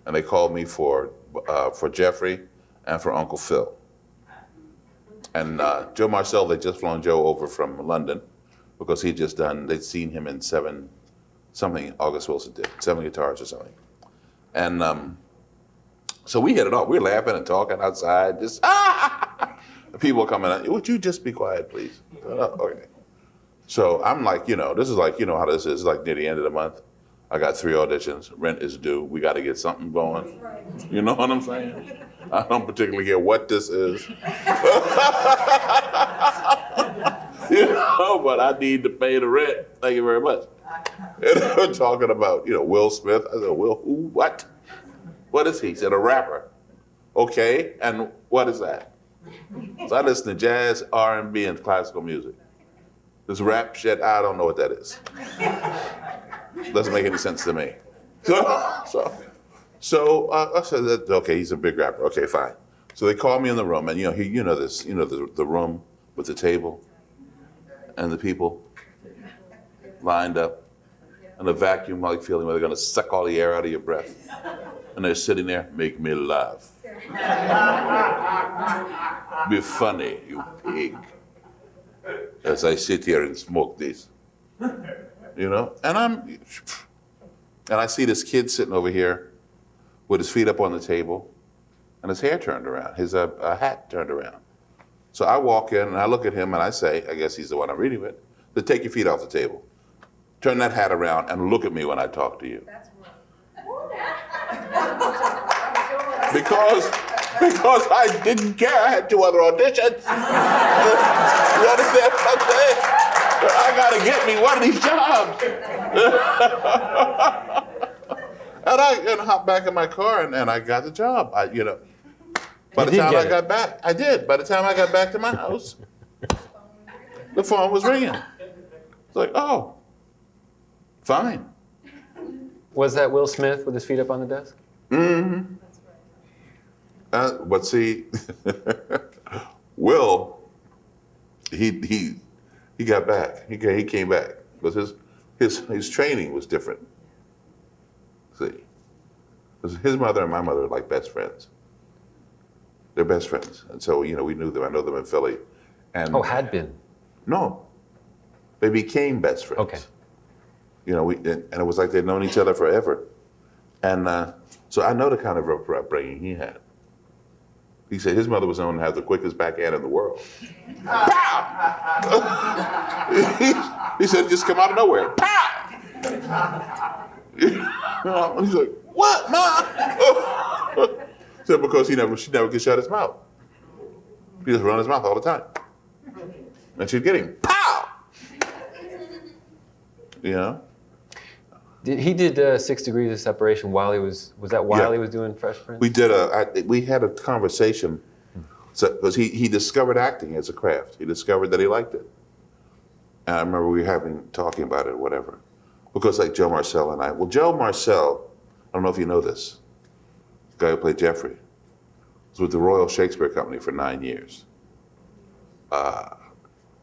and they called me for Jeffrey and for Uncle Phil. And Joe Marcel, they just flown Joe over from London because they'd seen him in something August Wilson did, 7 guitars or something. And so we hit it off. We're laughing and talking outside, just people coming out. Would you just be quiet, please? Okay. So I'm like, this is like, how this is. It's like near the end of the month. I got 3 auditions. Rent is due. We got to get something going. You know what I'm saying? I don't particularly care what this is. But I need to pay the rent. Thank you very much. And we're talking about, Will Smith. I said, Will, who, what? What is he? He said, a rapper. Okay, and what is that? So I listen to jazz, R&B, and classical music. This rap shit, I don't know what that is. Doesn't make any sense to me. So I said, okay, he's a big rapper. Okay, fine. So they called me in the room, and the room with the table and the people lined up, and the vacuum-like feeling where they're gonna suck all the air out of your breath. And they're sitting there, make me laugh. Be funny, you pig. As I sit here and smoke this. And I see this kid sitting over here with his feet up on the table and his hair turned around, his hat turned around. So I walk in and I look at him and I say, I guess he's the one I'm reading with, to take your feet off the table. Turn that hat around and look at me when I talk to you. That's because I didn't care. I had 2 other auditions. You understand what I'm saying? I gotta get me one of these jobs. And I hopped back in my car and I got the job. By the time I got back, I did. By the time I got back to my house, the phone was ringing. It's like, oh, fine. Was that Will Smith with his feet up on the desk? Mm-hmm. But see, Will, he got back. He came back because his training was different. See, because his mother and my mother are like best friends. They're best friends, and so we knew them. I know them in Philly, and had been. No, they became best friends. Okay. And it was like they'd known each other forever, and so I know the kind of upbringing he had. He said his mother was known to have the quickest backhand in the world. Pow! he said, just come out of nowhere. Pow! He's like, what, Ma? He said, because she never could shut his mouth. He just run his mouth all the time. And she'd get him, pow! He did 6 Degrees of Separation while he was he was doing Fresh Prince? We had a conversation, because he discovered acting as a craft. He discovered that he liked it. And I remember we were talking about it or whatever. Because like Joe Marcel and I, Joe Marcel, I don't know if you know this, the guy who played Jeffrey, was with the Royal Shakespeare Company for 9 years.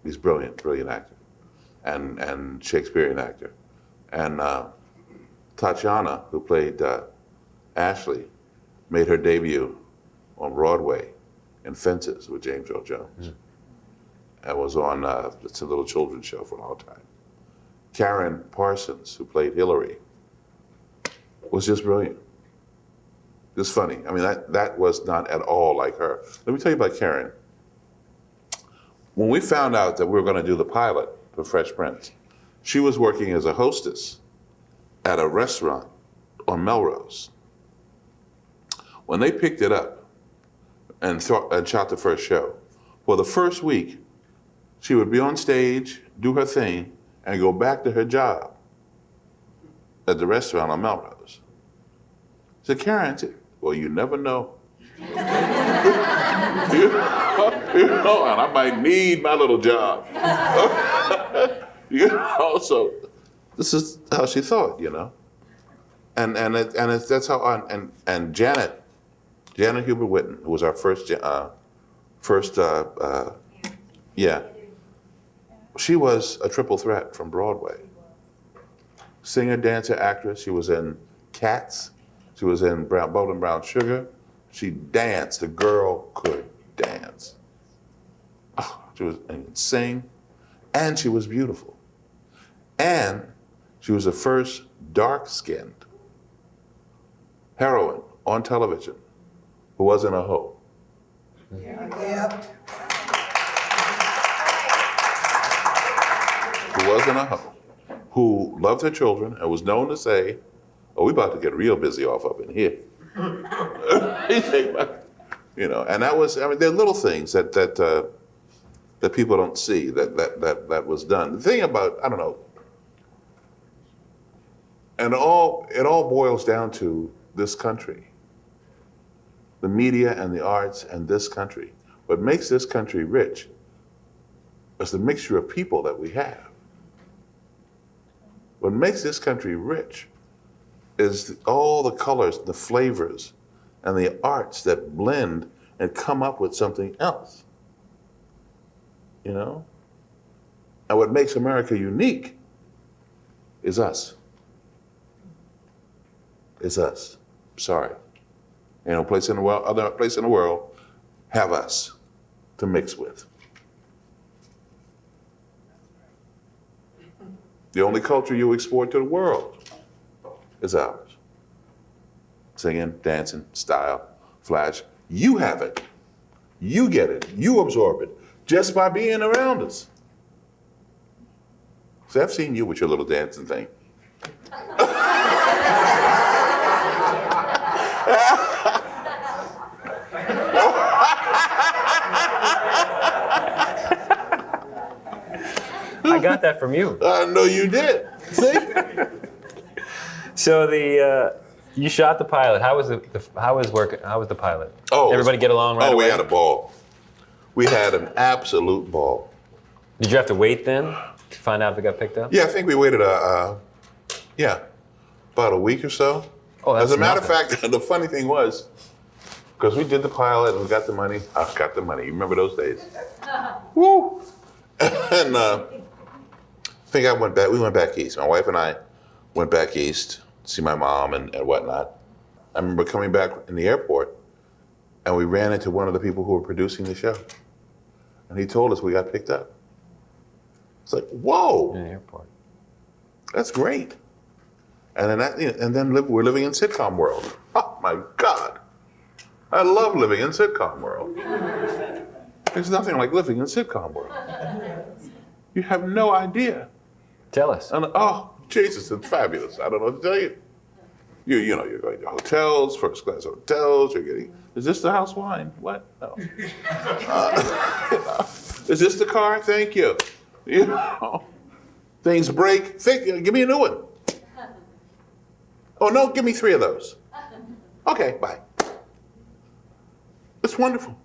He's brilliant actor, and Shakespearean actor. And Tatiana, who played Ashley, made her debut on Broadway in Fences with James Earl Jones. And was on it's a little children's show for a long time. Karen Parsons, who played Hillary, was just brilliant. Just funny. I mean, that was not at all like her. Let me tell you about Karen. When we found out that we were going to do the pilot for Fresh Prince, she was working as a hostess at a restaurant on Melrose. When they picked it up and shot the first show, for the first week, she would be on stage, do her thing, and go back to her job at the restaurant on Melrose. I said, Karen, well, you never know. And I might need my little job. So this is how she thought, and that's how. And Janet Hubert Whitten, who was our first, she was a triple threat from Broadway. Singer, dancer, actress. She was in Cats. She was in Bold and Brown Sugar. She danced. The girl could dance. Oh, she was and could sing, and she was beautiful. And she was the first dark-skinned heroine on television who wasn't a hoe. Yeah. Who wasn't a hoe. Who loved her children and was known to say, "Oh, we about to get real busy off up in here." You know, and that was, I mean, there are little things that people don't see that was done. The thing about, I don't know, and it all boils down to this country. The media and the arts and this country. What makes this country rich is the mixture of people that we have. What makes this country rich is all the colors, the flavors, and the arts that blend and come up with something else. You know? And what makes America unique is us. It's us. Sorry. You know, other place in the world have us to mix with. The only culture you export to the world is ours. Singing, dancing, style, flash. You have it. You get it. You absorb it just by being around us. So I've seen you with your little dancing thing. I got that from you. I know you did. See? So you shot the pilot. How was the pilot? Oh, everybody get along right away? Oh, we had a ball. We had an absolute ball. Did you have to wait then to find out if it got picked up? Yeah, I think we waited about a week or so. Oh, that's As a matter of nothing. fact, the funny thing was, because we did the pilot and we got the money. I got the money. You remember those days? Woo! And I think we went back east. My wife and I went back east to see my mom and whatnot. I remember coming back in the airport and we ran into one of the people who were producing the show. And he told us we got picked up. It's like, whoa, In the airport. that's great. And then we're living in sitcom world. Oh my God. I love living in sitcom world. There's nothing like living in sitcom world. You have no idea. Tell us. And oh, Jesus, it's fabulous. I don't know what to tell you. You know, you're going to hotels, first class hotels. You're getting. Is this the house wine? What? No. Is this the car? Thank you. You know, things break. Give me a new one. Oh no, give me 3 of those. Okay, bye. It's wonderful.